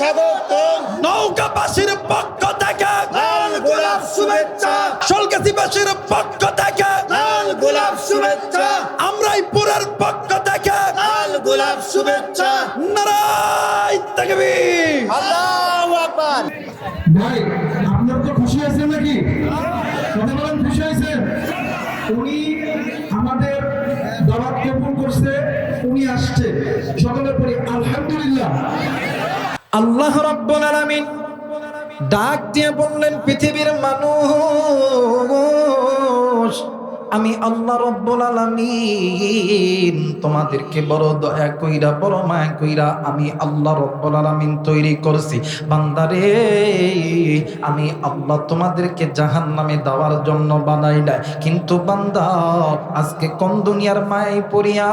স্বাগতম। নৌকাবাসীর পক্ষ থেকে লাল গোলাপ শুভেচ্ছা, সোলগাছিবাসীর পক্ষ থেকে লাল গোলাপ শুভেচ্ছা, আমরাইপুরের পক্ষ থেকে লাল গোলাপ শুভেচ্ছা। নারায়ে তাকবীর। আল্লাহু আকবার। ভাই আপনার তো খুশি হয়েছে নাকি? কথা বলেন, খুশি হয়েছে? উনি আমাদের দাওয়াত কবুল করছে, উনি আসছে। সকলে পড়ি আলহামদুলিল্লাহ। আল্লাহ রাব্বুল আলামিন ডাক দিয়ে বললেন, পৃথিবীর মানুষ, আমি আল্লাহ রাব্বুল আলামিন তোমাদেরকে বড় দয়া কইরা, বড় মায়া কইরা আমি আল্লাহ রাব্বুল আলামিন তৈরি করছি। বান্দারে, আমি আল্লাহ তোমাদেরকে জাহান্নামে দেওয়ার জন্য বানাই নাই। কিন্তু বান্দা, আজকে কোন দুনিয়ার মায়ায় পড়িয়া,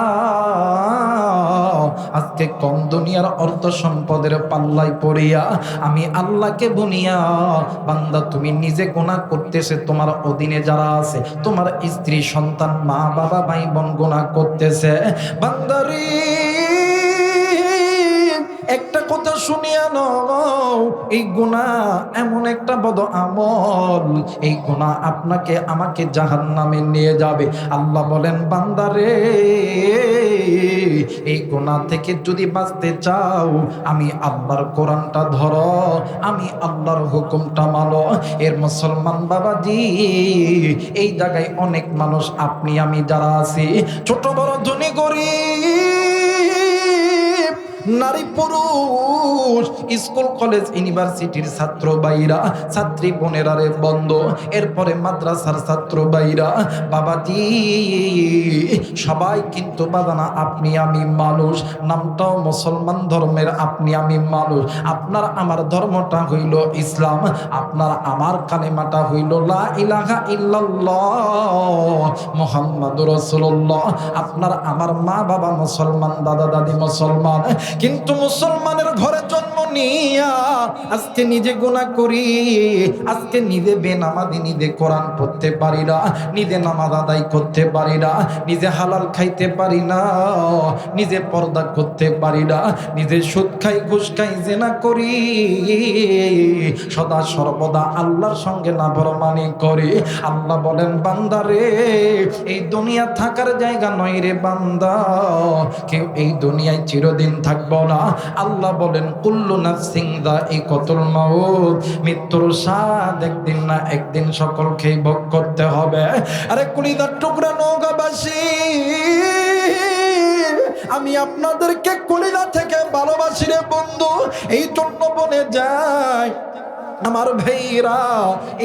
আজকে কোন দুনিয়ার অর্থ সম্পদের পাল্লায় পড়িয়া আমি আল্লাহকে বুনিয়া, বান্দা তুমি নিজে গুনাহ করতেছে, তোমার অধীনে যারা আছে, তোমার স্ত্রী, সন্তান, মা, বাবা, ভাই বোন গুনাহ করতেছে। বান্দারে, একটা কথা শুনিয়া নাও, এই গুনাহ এমন একটা বদ আমল, এই গুনাহ আপনাকে আমাকে জাহান্নামে নিয়ে যাবে। আল্লাহ বলেন, বান্দারে, এই গুনাহ থেকে যদি বাঁচতে চাও, আমি আল্লাহর কোরআনটা ধরো, আমি আল্লাহর হুকুমটা মানো। এর মুসলমান বাবাজি, এই জায়গায় অনেক মানুষ, আপনি আমি যারা আছি, ছোট বড় ধনী গরিব, নারী পুরুষ, স্কুল কলেজ ইউনিভার্সিটির ছাত্র ভাইরা, ছাত্রী বোনেরা রে বন্ধ, এরপরে মাদ্রাসার ছাত্র ভাইরা, বাবাজি, সবাই কিন্তু বাজানা আপনি আমি মানুষ, নামটাও মুসলমান ধর্মের, আপনি আমি মানুষ। আপনার আমার ধর্মটা হইল ইসলাম, আপনার আমার কালেমাটা হইল লা ইলাহা ইল্লাল্লাহ মুহাম্মাদুর রাসূলুল্লাহ। আপনার আমার মা বাবা মুসলমান, দাদা দাদি মুসলমান, কিন্তু মুসলমানের ঘরে জন্ম নিয়া আজকে নিজে গুনাহ করি, আজকে নিজে বেনামাজি, নিজে কোরআন পড়তে পারি না, নিজে নামাজ আদায় করতে পারি না, নিজে হালাল খাইতে পারি না, নিজে পর্দা করতে পারি না, নিজে সুদ খাই, ঘুষ খাই, জিনা করি, সদা সর্বদা আল্লাহর সঙ্গে নাফরমানি করি। আল্লাহ বলেন, বান্দারে, এই দুনিয়া থাকার জায়গা নয় রে বান্দা, কেউ এই দুনিয়ায় চিরদিন থাকবো না। আল্লাহ বলেন, কুল্লু নাফসিন যায়িকাতুল মাউত, মৃত্যুর স্বাদ একদিন না একদিন সকলকেই ভোগ করতে হবে। আরে কলিজার টুকরা নওগাঁবাসী, আমি আপনাদেরকে কলিজা থেকে ভালোবাসি রে বন্ধু। এই জন্য বলে যায়, আমার ভাইরা,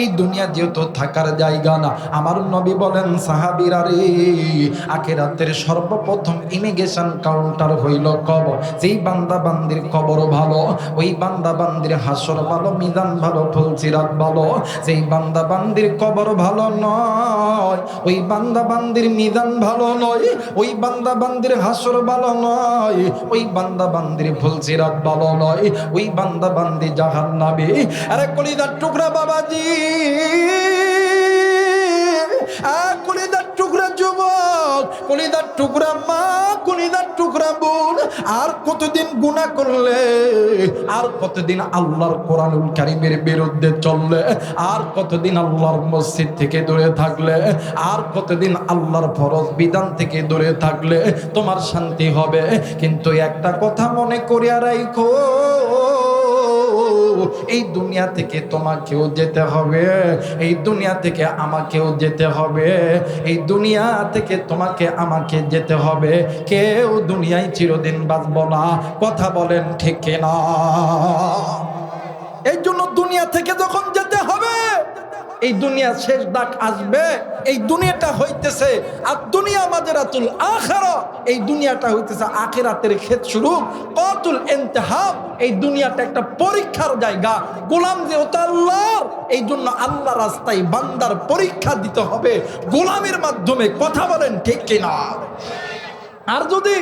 এই দুনিয়া যেহেতু থাকার জায়গা না, আমার নবী বলেন, সাহাবীরা রে, আখিরাতের সর্বপ্রথম ইমিগ্রেশন কাউন্টার হইল কবর। যেই বান্দা বান্দির কবর ভালো, ওই বান্দা বান্দির হাসর ভালো, মিজান ভালো, ফুলসিরাত ভালো। যেই বান্দা বান্দির কবর ভালো নয়, ওই বান্দা বান্দির মিজান ভালো নয়, ওই বান্দা বান্দির হাসর ভালো নয়, ওই বান্দা বান্দির ফুলসিরাত ভালো নয়, ওই বান্দা বান্দি জাহান্নামী। আরে কলিজার টুকরা বাবাজি, কলিজার টুকরা যুবক, কলিজার টুকরা মা, কলিজার টুকরা বোন, আর কতদিন গুনাহ করলে, আর কতদিন আল্লাহর কোরআনুল কারীমের বিরুদ্ধে চললে, আর কতদিন আল্লাহর মসজিদ থেকে দূরে থাকলে, আর কতদিন আল্লাহর ফরজ বিধান থেকে দূরে থাকলে তোমার শান্তি হবে। কিন্তু একটা কথা মনে করিয়া রাখো, এই দুনিয়া থেকে তোমাকেও যেতে হবে, এই দুনিয়া থেকে আমাকেও যেতে হবে, এই দুনিয়া থেকে তোমাকে আমাকে যেতে হবে। কেউ দুনিয়ায় চিরদিন বাঁচব না, কথা বলেন ঠিক না? এই জন্য দুনিয়া থেকে যখন যেতে হবে, এই দুনিয়া শেষ ডাক আসবে। এই দুনিয়াটা হইতেছে আর দুনিয়া মাজরাতুল আখিরা, এই দুনিয়াটা হইতেছে আখিরাতের ক্ষেত শুরু, কতুল ইনতিহাব। এই দুনিয়াটা একটা পরীক্ষার জায়গা। গোলাম যেহেতু আল্লাহর, এই জন্য আল্লাহ রাস্তায় বান্দার পরীক্ষা দিতে হবে গোলামের মাধ্যমে, কথা বলেন ঠিক কিনা? আর যদি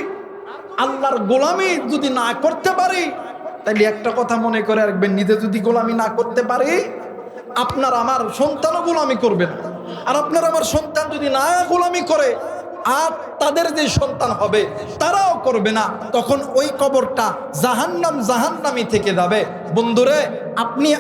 আল্লাহর গোলামি যদি না করতে পারি, তাহলে একটা কথা মনে করে রাখবেন, নিজে যদি গোলামি না করতে পারি, আপনার আমার সন্তানও গোলামি করবেন। আর আপনার আমার সন্তান যদি না গোলামি করে, আর তাদের যে সন্তান হবে তারাও করবে না, তখন ওই কবরটা জাহান্নামি থেকে যাবে। বন্ধুরে,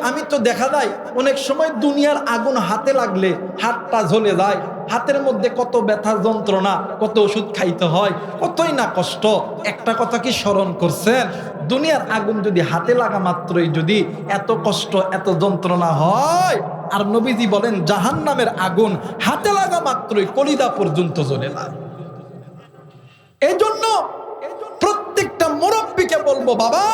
আমি তো দেখা যায় অনেক সময় দুনিয়ার আগুন হাতে লাগলে হাতটা জ্বলে যায়, হাতের মধ্যে কত ব্যথা যন্ত্রণা, কত ওষুধ খাইতে হয়, কতই না কষ্ট। একটা কথা কি স্মরণ করছেন? দুনিয়ার আগুন যদি হাতে লাগা মাত্রই যদি এত কষ্ট এত যন্ত্রণা হয়, আর নবীজি বলেন জাহান্নামের আগুন হাতে লাগা মাত্রই কলিজা পর্যন্ত জ্বলে যায়। এই জন্য প্রত্যেকটা মুরব্বীকে বলবো, বাবা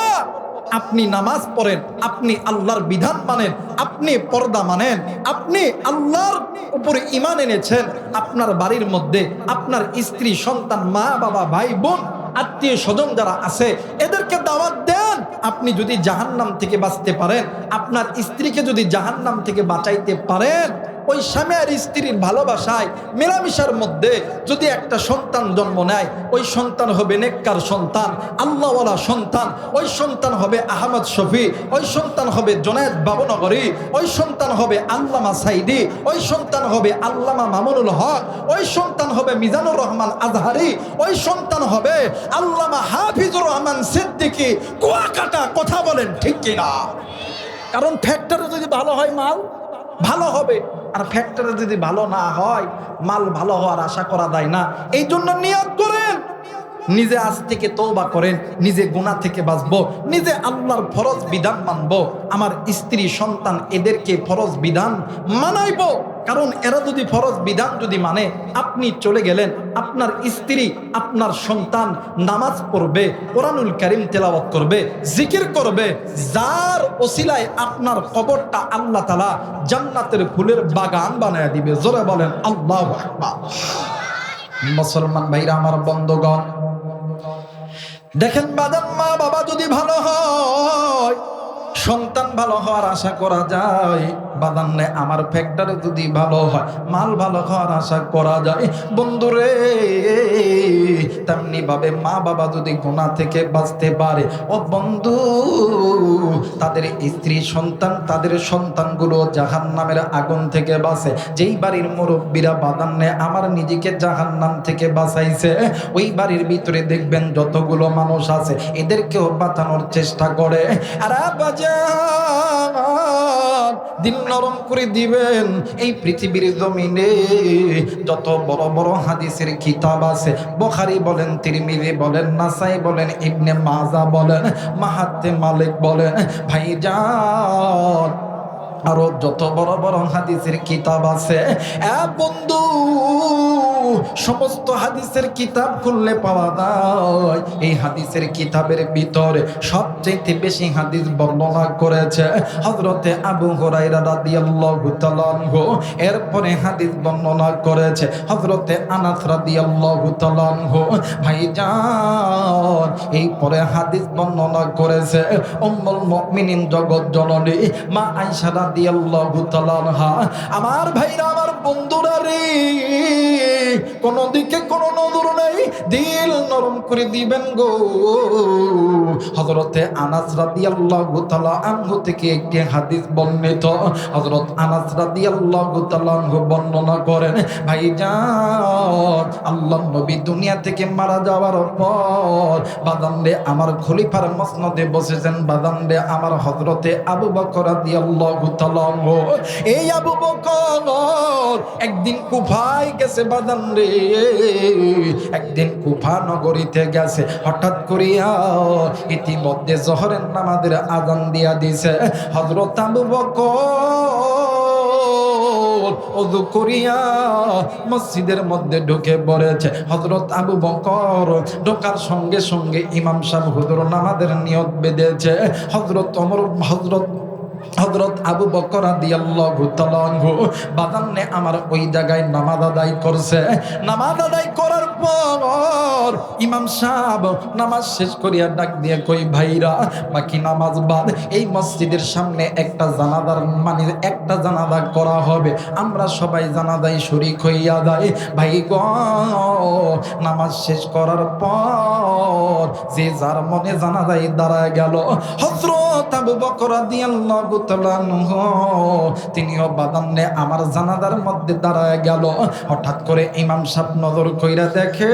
আপনি নামাজ পড়েন, আপনি আল্লাহর বিধান মানেন, আপনি পর্দা মানেন, আপনি আল্লাহর উপরে ঈমান এনেছেন। আপনার বাড়ির মধ্যে আপনার স্ত্রী, সন্তান, মা বাবা, ভাই বোন, আত্মীয় স্বজন যারা আছে এদেরকে দাওয়াত দেন। আপনি যদি জাহান্নাম থেকে বাঁচতে পারেন, আপনার স্ত্রীকে যদি জাহান্নাম থেকে বাঁচাইতে পারেন, ওই স্বামী আর স্ত্রীর ভালোবাসায় মেলামেশার মধ্যে যদি একটা সন্তান জন্ম নেয়, ওই সন্তান হবে নেককার সন্তান, আল্লাহওয়ালা সন্তান, ওই সন্তান হবে আহমদ শফি, ওই সন্তান হবে জুনায়েদ বাবুনগরী, ওই সন্তান হবে আল্লামা সাইদি, ওই সন্তান হবে আল্লামা মামুনুল হক, ওই সন্তান হবে মিজানুর রহমান আজহারি, ওই সন্তান হবে আল্লামা হাফিজুর রহমান সিদ্দিকী কুয়াকাটা। কথা বলেন ঠিক কিনা? কারণ ফ্যাক্টরি যদি ভালো হয় মাল ভালো হবে, আর ফ্যাক্টরি যদি ভালো না হয় মাল ভালো হওয়ার আশা করা যায় না। এই জন্য নিয়ত করেন, নিজে আজ থেকে তওবা করেন, নিজে গুনাহ থেকে বাঁচবো, নিজে আল্লাহর ফরজ বিধান মানবো, আমার স্ত্রী সন্তান এদেরকে ফরজ বিধান মানাইবো। কারণ এরা যদি ফরজ বিধান যদি মানে, আপনি চলে গেলেন, আপনার স্ত্রী আপনার সন্তান নামাজ পড়বে, কোরআনুল কারীম তেলাওয়াত করবে, জিকির করবে, যার ওসিলায় আপনার কবরটা আল্লাহ তাআলা জান্নাতের ফুলের বাগান বানায় দিবে। জোরে বলেন আল্লাহু আকবার। মুসলমান ভাইরা আমার, বন্ধুগণ দেখেন, বাদাম মা বাবা যদি ভালো হয়, সন্তান ভালো হওয়ার আশা করা যায়। বাদান্নে আমার ফ্যাক্টরি যদি ভালো হয়, মাল ভালো হওয়ার আশা করা যায়। বন্ধুরে, তেমনি ভাবে মা বাবা যদি গুনাহ থেকে বাঁচতে পারে, ও বন্ধু, তাদের স্ত্রী সন্তান, তাদের সন্তানগুলো জাহান্নামের আগুন থেকে বাঁচে। যেই বাড়ির মুরব্বীরা বাদান্নে আমার নিজেকে জাহান্নাম থেকে বাঁচাইছে, ওই বাড়ির ভিতরে দেখবেন যতগুলো মানুষ আছে এদেরকেও বাঁচানোর চেষ্টা করে। আর দিল নরম করে দিবেন। এই পৃথিবীর জমিনে যত বড় বড় হাদিসের কিতাব আছে, বুখারী বলেন, তিরমিজি বলেন, নাসাই বলেন, ইবনে মাজাহ বলেন, মাহাতে মালিক বলেন, ভাইজান আরো যত বড় বড় হাদিসের কিতাব আছে, বন্ধু সমস্ত হাদিসের কিতাব খুললে পাওয়া যায়। এই হাদিসের কিতাবের ভিতরে সবচেয়ে বেশি হাদিস বর্ণনা করেছে হযরতে আবু হুরায়রা রাদিয়াল্লাহু তাআলা আনহু, এরপরে হাদিস বর্ণনা করেছে হযরতে আনাস রাদিয়াল্লাহু তাআলা আনহু। ভাইজান, এই পরে হাদিস বর্ণনা করেছে উম্মুল মুমিনিন জগৎ জননী মা আয়েশা রাদিয়াল্লাহু তাআলা আনহা। আমার ভাইরা, আমার বন্ধুরা রে, কোন দিকে কোন নজর নেই, দিল নরম করে দিবেন গো। হযরতে আনাস রাদিয়াল্লাহু তাআলা আনহু থেকে একটি হাদিস বর্ণিত। হযরত আনাস রাদিয়াল্লাহু তাআলা আনহু বর্ণনা করেন, ভাইজান আল্লাহর নবী দুনিয়া থেকে মারা যাওয়ার পর বাদান্ডে আমার খলিফার মসনদে বসেছেন। বাদান্ডে আমার হযরতে আবু বকর রাদিয়াল্লাহু তাআলা আনহু। এই আবু বকর একদিন কুফায় গেছে। বাদান্ডে একদিন কুফা নগরীতে গেছে, হঠাৎ করিয়া ইতিমধ্যে জোহরের নামাজের আযান দিয়া দিছে। হযরত আবু বকর ওযু করিয়া মসজিদের মধ্যে ঢুকে পড়েছে। হযরত আবু বকর ঢোকার সঙ্গে সঙ্গে ইমাম সাহেব হুজুর নামাজের নিয়ত বেঁধেছে। হযরত আবু বকর রাদিয়াল্লাহু তাআলা আনহু বাদান্নে আমার ওই জায়গায় নামাজ আদায় করছে। নামাজ আদায় করার পর ইমাম সাহেব নামাজ শেষ করিয়া ডাক দিয়ে কই, ভাইরা বাকি নামাজ বাদ, এই মসজিদের সামনে একটা জানাজা করা হবে, আমরা সবাই জানাজায় শরীক হইয়া যাই। ভাই গো, নামাজ শেষ করার পর যে যার মনে জানাজায় দাঁড়ায় গেল। হযরত আবু বকর রাদিয়াল্লাহু রাদিয়াল্লাহু তাআলা আনহু তিনিও বাদান্নে আমার জানাজার মধ্যে দাঁড়ায় গেল। হঠাৎ করে ইমাম সাহেব নজর কইরা দেখে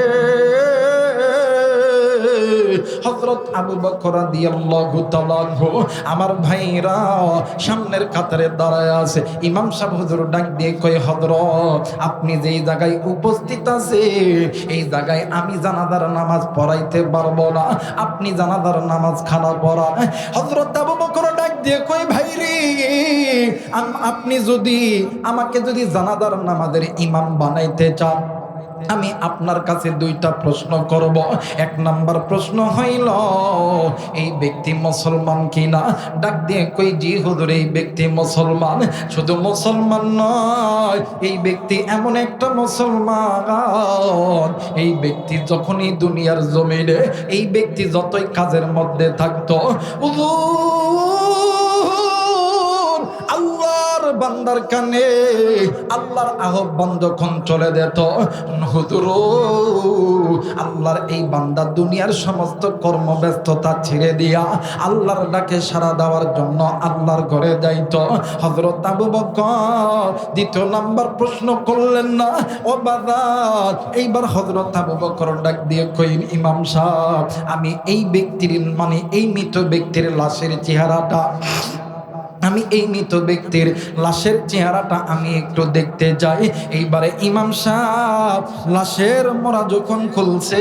হযরত আবু বকর রাদিয়াল্লাহু তাআলা আনহু আমার ভাইরা সামনের কাতারে দাঁড়ায় আছে। ইমাম সাহেব হুজুর ডাক দিয়ে কয়, হযরত আপনি যেই জায়গায় উপস্থিত আছে এই জায়গায় আমি জানাজার নামাজ পড়াইতে পারবো না, আপনি জানাজার নামাজ খানা পড়া। হযরত আবু বকর ডাক দিয়ে কয়, ভাইরে আপনি যদি আমাকে যদি জানাজার নামাজের ইমাম বানাইতে চান আমি আপনার কাছে দুইটা প্রশ্ন করব। এক নাম্বার প্রশ্ন হইল এই ব্যক্তি মুসলমান কিনা? ডাক দিয়ে কই, জি হুজুর এই ব্যক্তি মুসলমান। শুধু মুসলমান নয়, এই ব্যক্তি এমন একটা মুসলমান এই ব্যক্তি যখনই দুনিয়ার জমিনে এই ব্যক্তি যতই কাজের মধ্যে থাকতো আল্লাহর বান্দার কানে আল্লাহর আহ্বান যখন চলে যেত, হুজুর আল্লাহর এই বান্দা দুনিয়ার সমস্ত কর্মব্যস্ততা ছেড়ে দিয়া আল্লাহর ডাকে সাড়া দেওয়ার জন্য আল্লাহর ঘরে যাইত। হযরত আবু বকর দ্বিতীয় নাম্বার প্রশ্ন করলেন না, ও বাজার। এইবার হযরত আবু বকর ডাক দিয়ে কই, ইমাম সাহেব আমি এই ব্যক্তির মানে এই মৃত ব্যক্তির লাশের চেহারাটা আমি এই মৃত ব্যক্তির লাশের চেহারাটা আমি একটু দেখতে যাই। এইবারে ইমাম সাহেব লাশের মোড়া যখন খুলছে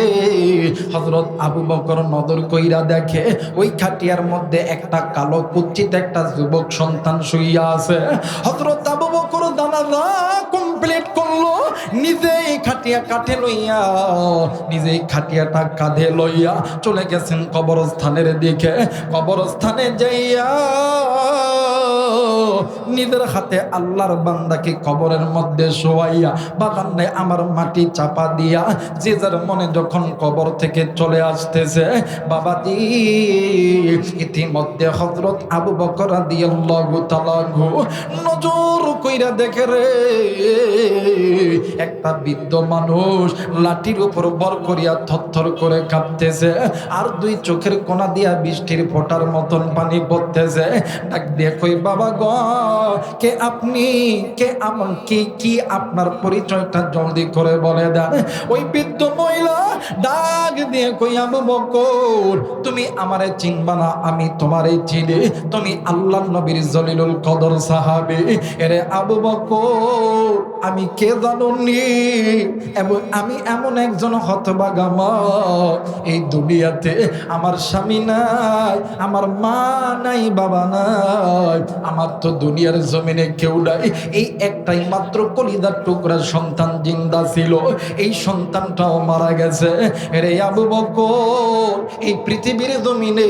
হযরত আবু বকর নজর কইরা দেখে ওই খাটিয়ার মধ্যে একটা কালো কুচ্ছিত একটা যুবক সন্তান শুইয়া আছে। হযরত আবু বকর জানাজা কমপ্লিট করলো, নিজেই খাটিয়া কাঁধে লইয়া নিজেই খাটিয়াটা কাঁধে লইয়া চলে গেছেন কবরস্থানের দিকে। কবরস্থানে যাইয়া নিজের হাতে আল্লাহর বান্দাকে কবরের মধ্যে শোয়াইয়া বাগানে আমার মাটি চাপা দিয়া যে যার মনে যখন কবর থেকে চলে আসতেছে, বাবাজি ইতিমধ্যে হযরত আবু বকর রাদিয়াল্লাহু তাআলা আনহু নজর কইরা দেখে রে একটা বৃদ্ধ মানুষ লাঠির উপর ভর করিয়া থরথর করে কাঁপতেছে, আর দুই চোখের কোনা দিয়া বৃষ্টির ফোঁটার মতন পানি পড়তেছে। ডাক দিয়ে কই, বাবা গো কে আপনি, কে আমন কি আপনার পরিচয়টা জলদি করে বলে দেন। ওই বৃদ্ধ মহিলা ডাক দিয়ে কই, আবু বকর তুমি আমারে চিনবা না, আমি তোমারে চিনি, তুমি আল্লাহর নবীর জলিলুল কদর সাহাবী। এরে আবু বকর আমি কে জানুনি, এবং আমি এমন একজন হতভাগা মা এই দুনিয়াতে আমার স্বামী নাই, আমার মা নাই, বাবা নাই, আমার তো দুনিয়ার জমিনে কেউ নাই। এই একটাই মাত্র কলিজার টুকরা সন্তান জিন্দা ছিল, এই সন্তানটাও মারা গেছে। এরে আবু বকর এই পৃথিবীর জমিনে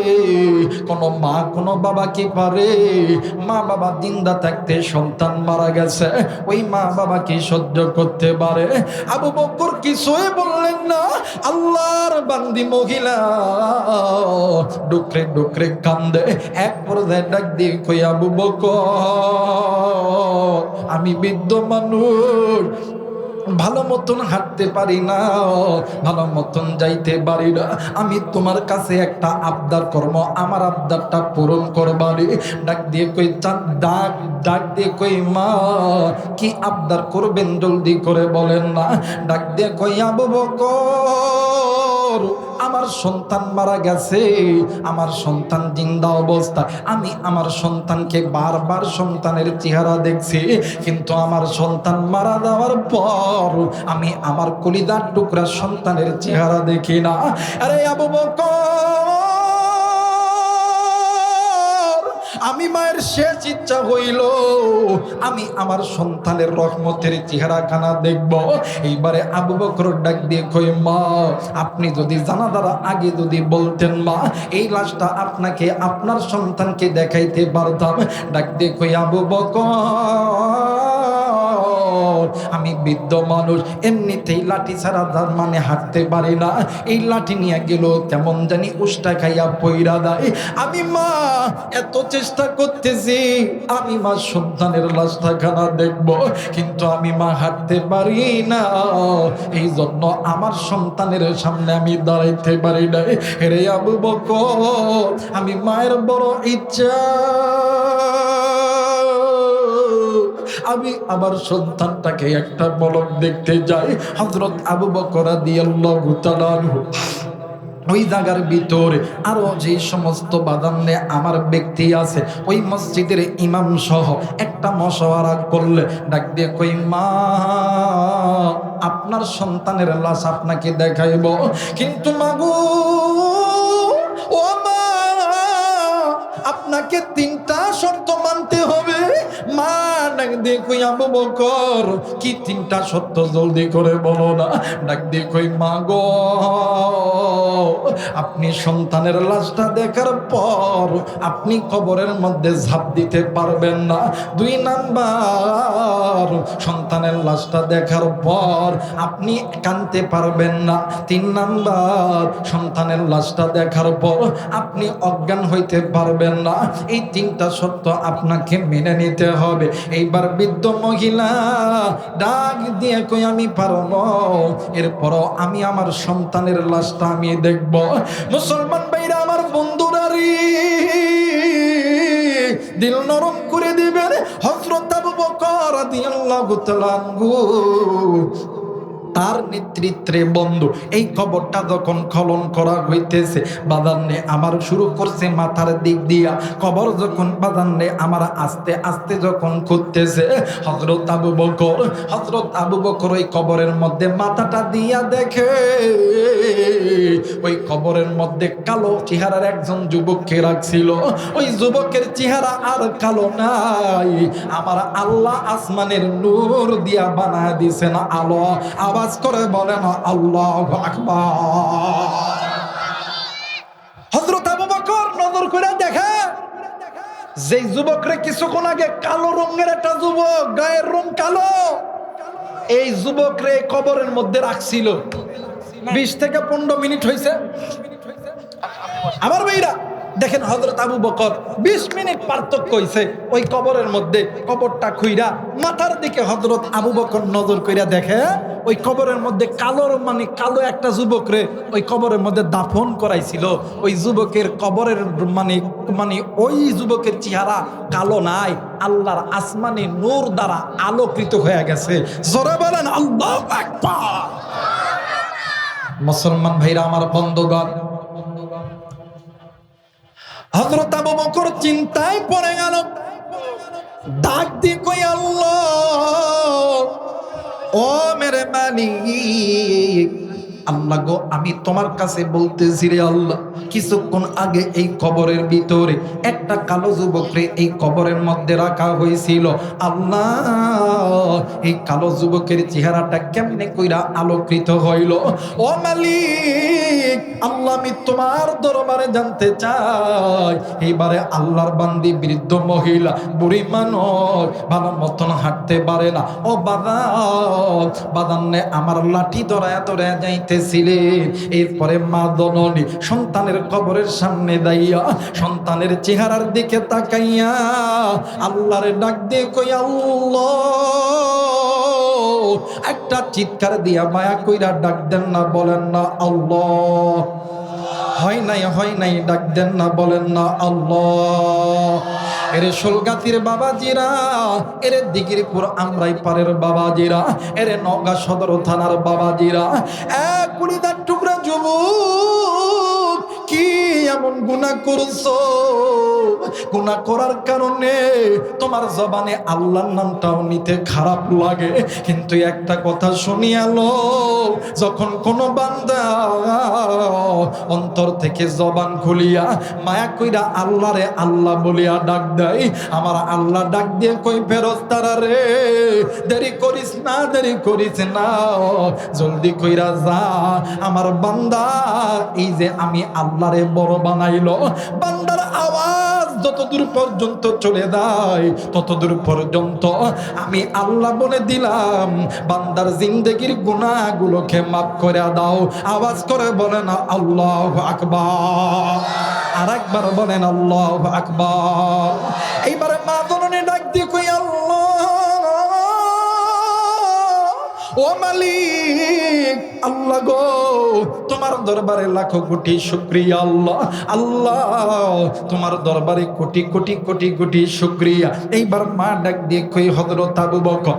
কোনো মা কোনো বাবা কি পারে? মা বাবা জিন্দা থাকতে সন্তান মারা গেছে, ওই মা বাবা কি সহ্য করতে পারে? আবু বকর কিছুই বললেন না। আল্লাহর বান্দি মহিলা ডুকরে ডুকরে কান্দে। এক পর্যায়ে ডাক দিয়ে কই, আবু বকর আমি বৃদ্ধ মানুষ, ভালো মতন হাঁটতে পারি না, ভালো মতন যাইতে পারি না, আমি তোমার কাছে একটা আবদার করবো, আমার আবদারটা পূরণ করবারে। ডাক দিয়ে কই, ডাক দিয়ে কই, মা কি আবদার করবেন জলদি করে বলেন না। ডাক দিয়ে কই, আবু বকর আমার সন্তান মারা গেছে, আমার সন্তান জিন্দা অবস্থা, আমি আমার সন্তানকে বারবার সন্তানের চেহারা দেখছি, কিন্তু আমার সন্তান মারা যাওয়ার পর আমি আমার কলিজার টুকরা সন্তানের চেহারা দেখি না। আরে আবু বকর আমি মায়ের শেষ ইচ্ছা হইল আমি আমার সন্তানের রহমতের চেহারা খানা দেখব। এইবারে আবু বকর ডাক দিয়ে কই, মা আপনি যদি জানাজার আগে যদি বলতেন মা এই লাশটা আপনাকে আপনার সন্তানকে দেখাইতে পারতাম। ডাক দিয়ে কই, আবু বকর আমি বৃদ্ধ মানুষ, এমনিতেই লাঠি ছাড়া তার মানে হাঁটতে পারি না, এই লাঠি নিয়ে গেল কেমন জানি উষ্টা খাইয়া পইরা দেয়। আমি মা এত চেষ্টা করতেছি আমি মা সন্তানের লাশটা খানা দেখব, কিন্তু আমি মা হাঁটতে পারি না, এই জন্য আমার সন্তানের সামনে আমি দাঁড়াইতে পারি না। রে আবু বকর আমি মায়ের বড় ইচ্ছা আমি আমার সন্তানটাকে একটা পলক দেখতে যাই। হযরত আবু বকর রাদিয়াল্লাহু তাআলা আনহু ওই জায়গার ভিতরে আরো যে সমস্ত বাদানে আমার ব্যক্তি আছে ওই মসজিদের ইমাম সহ একটা মশওয়ারা করলে, ডাক দিয়ে কই, মা আপনার সন্তানের লাশ আপনাকে দেখাইব, কিন্তু মাগো ও মা আপনাকে 3টা শর্ত মানতে হবে। মা ডাক দিয়ে কই, আবু বকর কি 3টা শর্ত জলদি করে বলো না। ডাক দিয়ে কই, মা গো আপনি সন্তানের লাশটা দেখার পর আপনি কবরের মধ্যে ঝাঁপ দিতে পারবেন না। 2 নাম্বার, সন্তানের লাশটা দেখার পর আপনি কাঁদতে পারবেন না। 3 নাম্বার, সন্তানের লাশটা দেখার পর আপনি অজ্ঞান হইতে পারবেন না। এই 3টা শর্ত আপনাকে মেনে নিতে হবে। এইবার বৃদ্ধ মহিলা ডাক দিয়ে কই, আমি পারবো, এরপরও আমি আমার সন্তানের লাশটা আমি দেখব। মুসলমান ভাইরা আমার, বন্ধুরা রে, দিল নরম করে দিবেন। হযরত আবু বকর রাদিয়াল্লাহু তাআলা আনহু তার নেতৃত্বে বন্ধু এই কবরটা যখন খনন করা হইতেছে, বাদান্নে আমার শুরু করছে মাথার দিক দিয়া। কবর যখন বাদান্নে আমার আস্তে আস্তে যখন খুঁজতেছে, হযরত আবু বকর ওই কবরের মধ্যে মাথাটা দিয়া দেখে ওই কবরের মধ্যে কালো চেহারার একজন যুবককে রাখছিল। ওই যুবকের চেহারা আর কালো নাই, আমার আল্লাহ আসমানের নূর দিয়া বানায় দিছেন আলো। আবার করে বলেন আল্লাহু আকবার। হযরত আবু বকর নজর করে দেখে যে যুবকরে কিছুক্ষণ আগে কালো রঙের একটা যুবক, গায়ের রং কালো, এই যুবকরে কবরের মধ্যে রাখছিল 20 থেকে 15 মিনিট হয়েছে। আমার ভাইরা দেখেন, হযরত আবু বকর 20 মিনিট পার্থক্য হইছে ওই কবরের মধ্যে। কবরটা খুইরা মাথার দিকে হযরত আবু বকর নজর কইরা দেখে ওই কবরের মধ্যে কালো একটা যুবকরে ওই কবরের মধ্যে দাফন করাইছিল। ওই যুবকের কবরের ওই যুবকের চেহারা কালো নাই, আল্লাহর আসমানি নূর দ্বারা আলোকিত হয়ে গেছে। জোরে বলেন আল্লাহু আকবার। মুসলমান ভাইরা আমার, বন্ধুগণ, হযরত আবু বকর চিন্তায় পড়ে গেল। ডাক দিয়ে কই, আল্লাহ ও মেরে মালিক, আল্লাহ গো আমি তোমার কাছে বলতেছি রে আল্লাহ, কিছুক্ষণ আগে এই কবরের ভিতরে একটা কালো যুবকরে এই কবরের মধ্যে রাখা হয়েছিল। আল্লাহ এই কালো যুবকের চেহারাটা কেমনে কইরা আলোকিত হইল? ও মালিক আল্লাহ, আমি তোমার দরবারে জানতে চাই। এইবারে আল্লাহর বান্দি বৃদ্ধ মহিলা, বুড়ি মানুষ, ভালো মতন হাঁটতে পারে না। ও বাদান্নে আমার লাঠি ধরায়া যাইতেছিলেন। এরপরে মা জননী সন্তানের কবরের সামনে দাইয়া সন্তানের চেহারার দিকে তাকাইয়া আল্লাহরে ডাক দিয়ে কই, আল্লাহ, একটা চিৎকার দিয়া মায়া কইরা ডাক দেন না, বলেন না আল্লাহ। হয় নাই ডাক দেন না, বলেন না আল্লাহ। এরে সোলগাতির বাবাজিরা, এরে দিগিরপুর আমরাই পারের বাবাজিরা, এরে নওগাঁ সদর থানার বাবাজিরা, এক কুড়িদার টুকরা যুবক, কি এমন গুনাহ করছো? গুনাহ করার কারণে তোমার জবানে আল্লাহর নামটাও নিতে খারাপ লাগে, কিন্তু একটা কথা শুনিয়ালো, যখন কোন বান্দা অন্তর থেকে জবান খুলিয়া মায়া কইরা আল্লাহরে আল্লাহ বলিয়া ডাক দেয়, আমার আল্লাহ ডাক দিয়ে কই, ফেরেশতারা রে, দেরি করিস না, জলদি কইরা যা। আমার বান্দা এই যে আমি আল্লাহরে বড় বানাইলো, বান্দার আওয়াজ যতদূর পর্যন্ত চলে যায় ততদূর পর্যন্ত আমি আল্লাহ বলে দিলাম, বান্দার জিন্দেগির গুনাহগুলোকে মাফ করে দাও। আওয়াজ করে বলেন আল্লাহু আকবার। আর একবার বলেন আল্লাহু আকবার। এইবারে মা জননী ডাক দিয়ে কই, আল্লাহ ও মালিক, আল্লাহ গো তোমার দরবারে লাখো কোটি শুকরিয়া আল্লাহ। আল্লাহ তোমার দরবারে কোটি কোটি কোটি কোটি শুকরিয়া। এইবার মা ডাক দিয়ে কই হযরত আবু বকর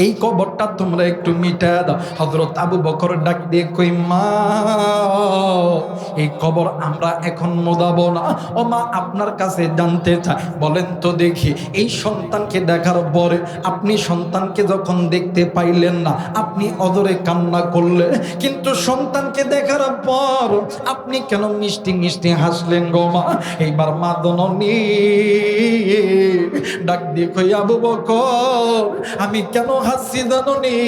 এই কবরটা তোমরা একটু মিটায় দাও। হযরত আবু বকর ডাক দিয়ে কই মা এই কবর আমরা এখন মোদাবো না। ও মা আপনার কাছে জানতে চাই, বলেন তো দেখি এই সন্তানকে দেখার পরে আপনি সন্তানকে যখন দেখতে পাইলেন না আপনি অদরে কান্না করলেন, কিন্তু সন্তানকে দেখার পর আপনি কেন মিষ্টি মিষ্টি হাসলেন গো মা? এইবার মা জননী ডাক দিয়ে কই আবু বকর আমি কেন হাসছি জানোনি?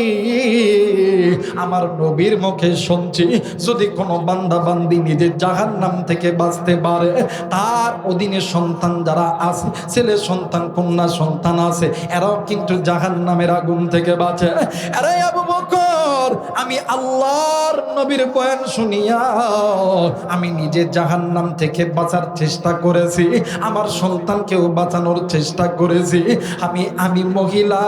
আমার নবীর মুখে শুনছি যদি কোনো বান্দা বান্দি নিজের জাহান্নাম থেকে বাঁচতে পারে তার অধীনে সন্তান যারা আছে, ছেলে সন্তান কন্যা সন্তান আছে, এরাও কিন্তু জাহান্নামের আগুন থেকে বাঁচে। আরে আবু বকর আমি আল্লাহর নবীর বয়ান শুনিয়া আমি নিজে জাহান্নাম থেকে বাঁচার চেষ্টা করেছি, আমার সন্তানকেও বাঁচানোর চেষ্টা করেছি। আমি মহিলা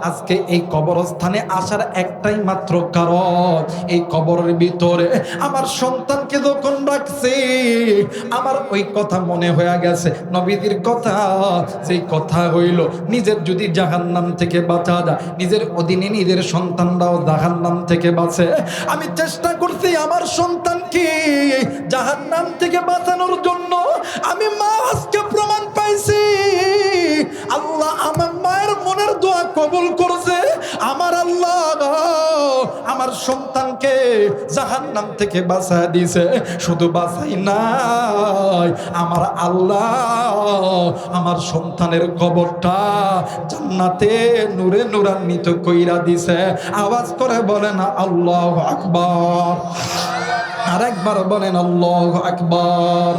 আজকে এই কবরস্থানে আসার একটাই মাত্র কারণ, এই কবরের ভিতরে আমার সন্তানকে যখন রাখছি আমার ওই কথা মনে হয়ে গেছে নবীদের কথা, সেই কথা হইল নিজের যদি জাহান্নাম থেকে বাঁচা যায় নিজের অধীনে নিজের সন্তানরাও জাহান্নাম থেকে বাঁচে। আমি চেষ্টা করছি আমার সন্তানকে জাহান্নাম থেকে বাঁচানোর জন্য। আমি মা আজকে প্রমাণ পাইছি আল্লাহ আমার মায়ের মনের দোয়া কবুল করছে। আমার আল্লাহ আমার সন্তানকে জাহান্নাম থেকে বাঁচায় দিয়েছে। শুধু বাঁচাই নাই, আমার আল্লাহ আমার সন্তানের কবরটা জান্নাতে নূরে নূরান্বিত কইরা দিছে। আওয়াজ করে বলেন আল্লাহু আকবার। আরেকবার বলেন আল্লাহু আকবার।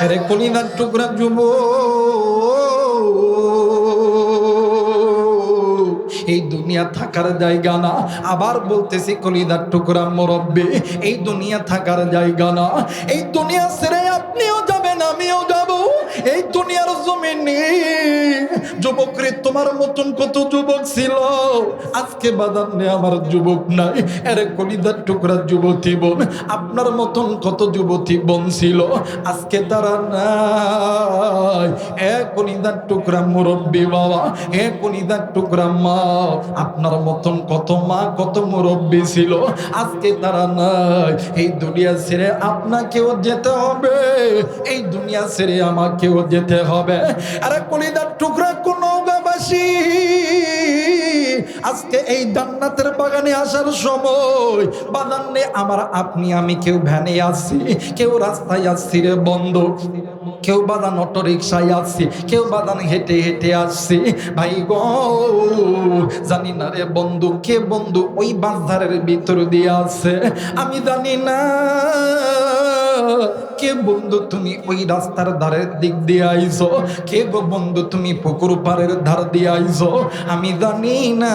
আরে কলিজার টুকরা এই দুনিয়া থাকার জায়গা না। আবার বলতেছি কলিজার টুকরা মুরব্বি, এই দুনিয়া থাকার জায়গা না। এই দুনিয়া ছেড়ে আপনিও যাবেন আমিও যাব। এই দুনিয়ার জমিনে যুবকরে তোমার মতন কত যুবক ছিল, আজকে বাজার নেই আমার যুবক নাই। আরে কলিজার টুকরা যুবতী বোন আপনার মতন কত যুবতী বোন ছিল, আজকে তারা নাই। এ কলিজার টুকরা মুরব্বি বাবা, এ কলিজার টুকরা মা, আপনার মতন কত মা কত মুরব্বি ছিল, আজকে তারা নাই। এই দুনিয়া ছেড়ে আপনাকেও যেতে হবে, এই দুনিয়া ছেড়ে আমাকেও যেতে হবে। আরে কলিজার টুকরা কোন নৌকাবাসী আজকে এই জান্নাতের বাগানে আসার সময় বাগানে আমার আপনি আমি কেউ ভ্যানে আসছি, কেউ রাস্তায় আসছি রে বন্ধ, কেউ বাদান অটো রিক্সায় আসছি, কেউ বাদান হেঁটে হেঁটে আসছি। ভাই গো জানি না রে বন্ধু কে বন্ধু ওই বাঁশধারের ভিতর দিয়ে আছে, আমি জানি না কে বন্ধু তুমি ওই রাস্তার ধারের দিক দিয়ে আইছো, কে গো বন্ধু তুমি পুকুর পাড়ের ধার দিয়ে আইছো, আমি জানি না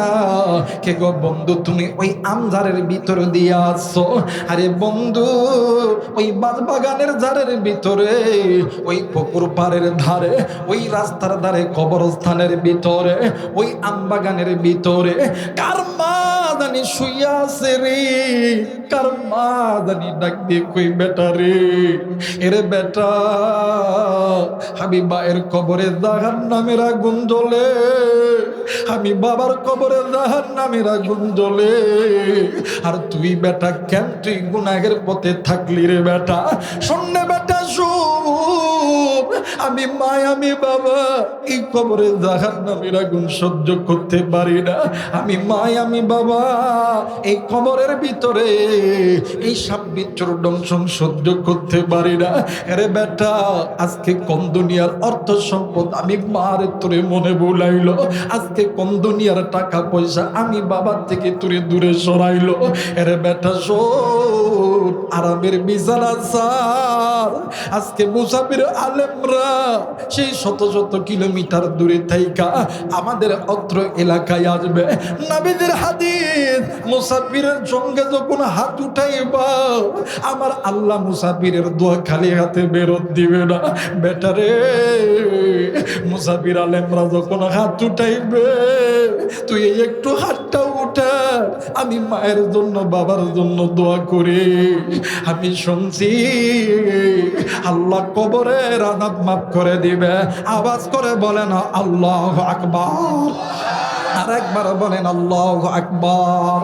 কে গো বন্ধু তুমি ওই আমঝারের ভিতর দিয়ে আসছো। আরে বন্ধু ওই বাগানের ধারের ভিতরে, ওই পুকুর পাড়ের ধারে, ওই রাস্তার ধারে, কবরস্থানের ভিতরে, ওই আমবাগানের ভিতরে কার মা জানি শুইয়া আছে রে, কার মা জানি ডাক দিয়ে কই বেটা রে, এরে বেটা আমি মায়ের কবরে জাহান্নামের আগুন জ্বলে, আমি বাবার কবরে জাহান্নামের আগুন জ্বলে, আর তুই বেটা কেন তুই গুনাহের পথে থাকলি রে বেটা? শোনে বেটা শুন, আমি মা আমি বাবা এই কবরে জাহান্নামের আগুন সহ্য করতে পারি না। আমি মা আমি বাবা এই কবরের ভিতরে এই সাপ বিচ্ছুর দংশন সহ্য করতে পারি না। আরে বেটা আজকে কোন দুনিয়ার অর্থ সম্পদ আমি মার তোরে মনে বুলাইলো, আজকে কোন দুনিয়ার টাকা পয়সা আমি বাবার থেকে তোরে দূরে সরাইলো। আরে বেটা শোন, আরামের বিছানা ছাড়, আজকে মুসাফির আলেমরা সেই শত শত কিলোমিটার দূরে থাইকা আমাদের অত্র এলাকায় আসবে। নবীদের হাদিস, মুসাফিরের সঙ্গে যখন হাত উঠাইবা আমার আল্লাহ মুসাফিরের দোয়া খালি হাতে বেরত দিবে না। বেটারে মুসাফির আলেমরা যখন হাত উঠাইবে তুই একটু হাতটা উঠা, আমি মায়ের জন্য বাবার জন্য দোয়া করি। আমি শুনছি আল্লাহ কবরের আযাব মাফ করে দিবে। আওয়াজ করে বলেন আল্লাহু আকবার। আর একবার বলেন আল্লাহু আকবার।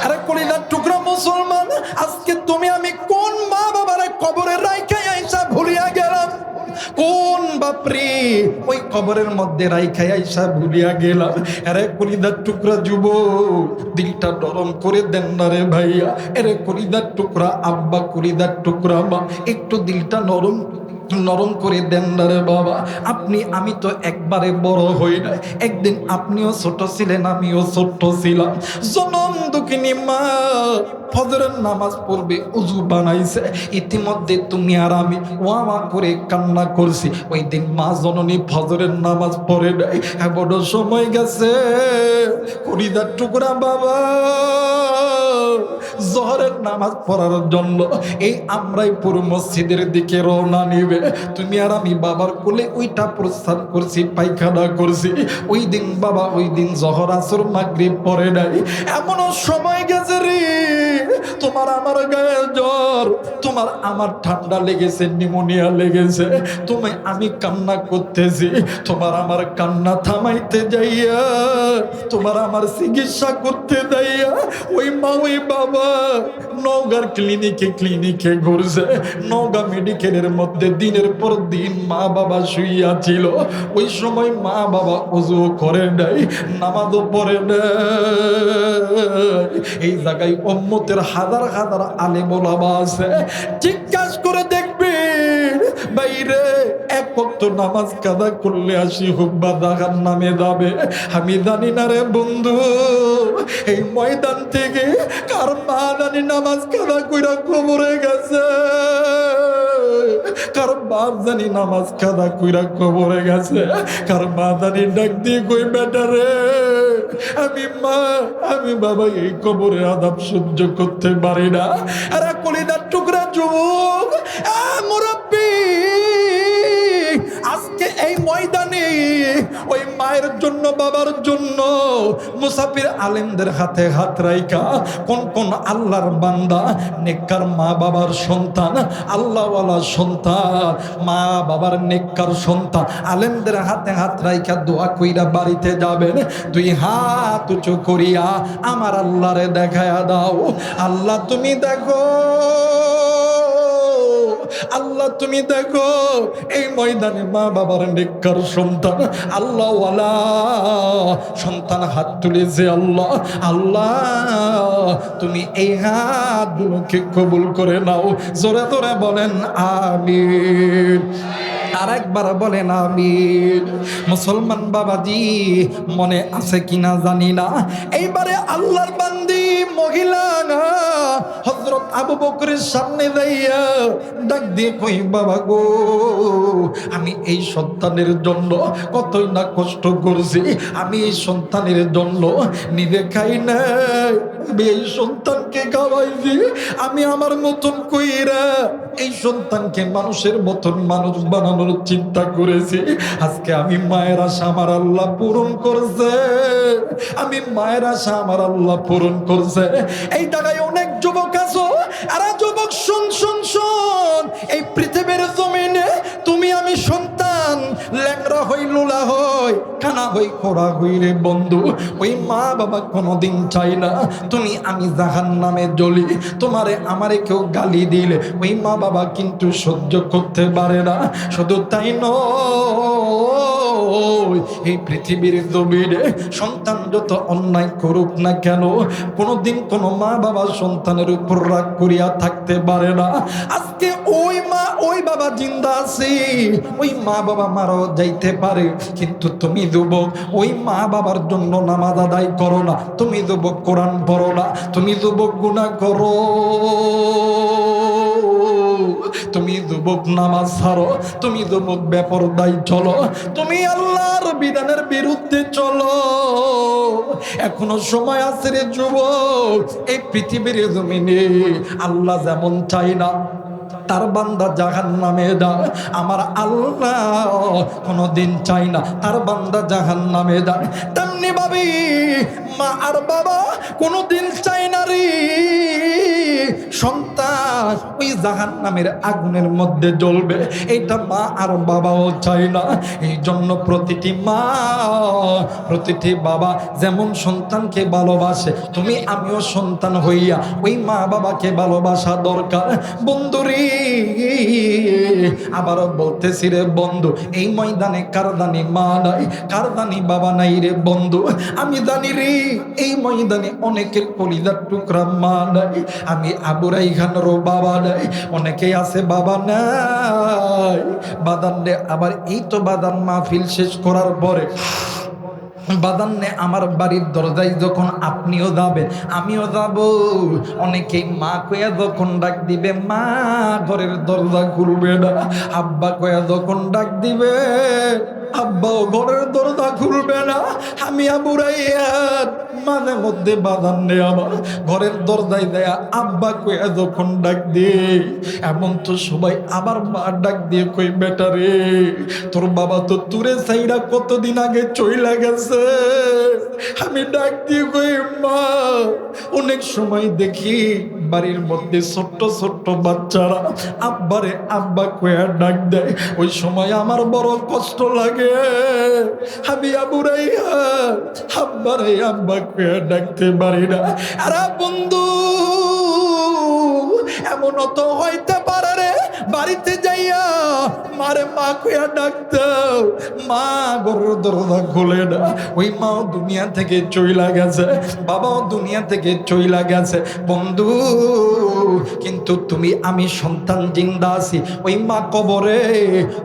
আরে কলিজার টুকরা মুসলমান, আজকে তুমি আমি কোন মা বাবারে কবরে রাইখা আইসা ভুলিয়া গেলাম? কোন বাপরে ওই কবরের মধ্যে রাইখা আইসা ভুলিয়া গেলাম? আরে কলিজার টুকরা যুবক, দিলটা নরম করে দেন না রে ভাইয়া। আরে কলিজার টুকরা আব্বা, কলিজার টুকরা মা, একটু দিলটা নরম করে দেন না রে বাবা। আপনি আমি তো একবারে বড় হই নাই, একদিন আপনিও ছোট ছিলেন, আমিও ছোট ছিলাম। জনম দুঃখিনী মা ফজরের নামাজ পড়বে, উজু বানাইছে, ইতিমধ্যে তুমি আর আমি ওয়া করে কান্না করছি। ওই দিন মা জননী ফজরের নামাজ পড়ে নাই, বড় সময় গেছে। কলিজার টুকরা বাবা, জোহরের নামাজ পড়ার জন্য এই আমরাইপুর মসজিদের দিকে রওনা নিবে। তুমি আর আমি বাবার কোলে ওইটা প্রস্থান করছি, পায়খানা করছি। ওই দিন বাবা, ওই দিন জোহর আসর মাগরিব পড়ে নাই। এমনও সময় গেছে রে, তোমার আমার গায়ে জ্বর, তোমার আমার ঠান্ডা লেগেছে, নিউমোনিয়া লেগেছে, তুমি আমি কান্না করতেছি। তোমার আমার কান্না থামাইতে যাইয়া, তোমার আমার চিকিৎসা করতে যাইয়া ওই মা ওই বাবা নওগাঁর ক্লিনিকে ঘুরছে। নওগাঁ মেডিকেলের মধ্যে দিনের পর দিন মা বাবা শুইয়া ছিল। ওই সময় মা বাবা ওযু করে নাই, নামাজও পড়ে নাই। এই জায়গায় উম্মতের হাজার হাজার আলেম ওলামা আছে। জিজ্ঞাসা করে দেখবেন বাইরে এক ওয়াক্ত নামাজ কাদা করলে আসি হুব্বা দাগার নামে যাবে। আমি জানি না রে বন্ধু, এই ময়দান থেকে কার মা জানি নামাজ কাদা কইরা কবরে গেছে, কার বাপ জানি নামাজ কাদা কইরা কবরে গেছে, কার মা জানি ডাক দিয়ে কই বেটা রে আমি মা আমি বাবা এই কবরের আযাব সহ্য করতে পারি না। আরে কলিজার টুকরা যুবক, মুরব্বি, আজকে এই ময়দানে ওই মায়ের জন্য বাবার জন্য মুসাফির আলেমদের হাতে হাত রাইখা কোন কোন আল্লাহর বান্দা নেককার মা বাবার সন্তান, আল্লাহওয়ালা সন্তান, মা বাবার নেককার সন্তান আলেমদের হাতে হাত রাইখা দোয়া কইরা বাড়িতে যাবেন। দুই হাত উঁচু করিয়া আমার আল্লাহরে দেখায়া দাও। আল্লাহ তুমি দেখো, আল্লাহ তুমি দেখো এই ময়দানে মা বাবার নেককার সন্তান, আল্লাহওয়ালা সন্তান হাত তুলেছে। আল্লাহ আল্লাহ তুমি এই হাতগুলোকে কবুল করে নাও। জোরে জোরে বলেন আমিন। আর একবার বলেন আমিন। মুসলমান বাবাজি, মনে আছে কিনা জানি না, এইবারে আল্লাহর বান্দি মহিলা না হযরত আবু বকরের সামনে যাইয়া ডাক দিয়ে কই বাবা গো, আমি এই সন্তানের জন্য কতই না কষ্ট করছি, আমি এই সন্তানের জন্য নিজে খাই নাই, আমি এই সন্তানকে খাওয়াইছি, আমি আমার মতন কইরা এই সন্তানকে মানুষের মতন মানুষ বানানোর চিন্তা করেছি। আজকে আমি মায়ের আশা আমার আল্লাহ পূরণ করছে, আমি মায়ের আশা আমার আল্লাহ পূরণ করছে। এই জায়গায় অনেক যুবক আছো, আরে যুবক শুন শুন শুন, এই পৃথিবীর জমিনে তুমি আমি সন্তান, ল্যাংড়া হই লোলা হই কানা হই খোড়া হই রে বন্ধু, ওই মা বাবা কোনোদিন চাই না তুমি আমি জাহান্নামে জ্বলি। তোমারে আমারে কেউ গালি দিলে ওই মা বাবা কিন্তু সহ্য করতে পারে না। শুধু তাই নয়, এই পৃথিবীর জমিনে সন্তান যত অন্যায় করুক না কেন, কোনোদিন কোনো মা বাবা সন্তানের উপর রাগ করিয়া থাকতে পারে না। আজকে ওই মা ওই বাবা জিন্দা আছে, ওই মা বাবা মারাও যাইতে পারে, কিন্তু তুমি যুবক ওই মা বাবার জন্য নামাজ আদায় করো না, তুমি যুবক কোরআন পড়ো না, তুমি যুবক গুনাহ করো। তুমি যুবক নামাজ ছাড়ো, তুমি যুবক বেপরদায় চলো, তুমি আল্লাহর বিধানের বিরুদ্ধে চলো। এখনো সময় আছে রে যুবক। এই পৃথিবীর জমিনে আল্লাহ যেমন চাই না তার বান্দা জাহান্নামে যায়, আমার আল্লাহ কোনোদিন চাই না তার বান্দা জাহান্নামে যায়। তেমনি ভাবে মা আর বাবা কোনোদিন চাই না রে সন্তান ওই জাহান্নামের আগুনের মধ্যে জ্বলবে, এটা মা আর বাবাও চাই না। এই জন্য প্রতিটি মা প্রতিটি বাবা যেমন সন্তানকে ভালোবাসে, তুমি আমিও সন্তান হইয়া ওই মা বাবাকে ভালোবাসা দরকার। বন্ধুরে আবারও বলতেছি রে বন্ধু, এই ময়দানে কারদানি মা নাই, কারদানি বাবা নাই রে বন্ধু। আমি জানি রে এই ময়দানে অনেকের কলিজার টুকরা মা নাই, আমি আবুরাই খানেরও বাবা নাই, অনেকেই আছে বাবা নাই। বাদান রে আবার এই তো বাদান মাহফিল শেষ করার পরে বাদান্নে আমার বাড়ির দরজায় যখন আপনিও যাবেন আমিও যাব, অনেকেই মা কয়া যখন ডাক দিবে মা ঘরের দরজা খুলবে না, আব্বা কয়া যখন ডাক দিবে আব্বাও ঘরের দরজা খুলবে না। আমি আবুরাইয়ার মাঝে মধ্যে বাদান্নে আমার ঘরের দরজায় দেয়া আব্বা কয়া যখন ডাক দিয়ে, এমন তো সবাই আবার মা ডাক দিয়ে কই বেটা রে তোর বাবা তো তুরে সাইরা কতদিন আগে চইলা গেছে। আমি ডাক দিয়ে কই মা। অনেক সময় দেখি বাড়ির মধ্যে ছোট্ট ছোট্ট বাচ্চারা আব্বারে আব্বা কয়া ডাক দেয়, ওই সময় আমার বড় কষ্ট লাগে। আমি আবুরাইয়া আব্বারে আব্বা কয়া ডাকতে পারি না। আরে বন্ধু এমনও তো হইতে পারে রে বাড়িতে যাইয়া মারে মা কয়া ডাক দাও, মা ঘরের দরজা খুলে না, ওই মাও দুনিয়া থেকে চইলা গেছে, বাবাও দুনিয়া থেকে চইলা গেছে। বন্ধু কিন্তু তুমি আমি সন্তান জিন্দা আছি, ওই মা কবরে,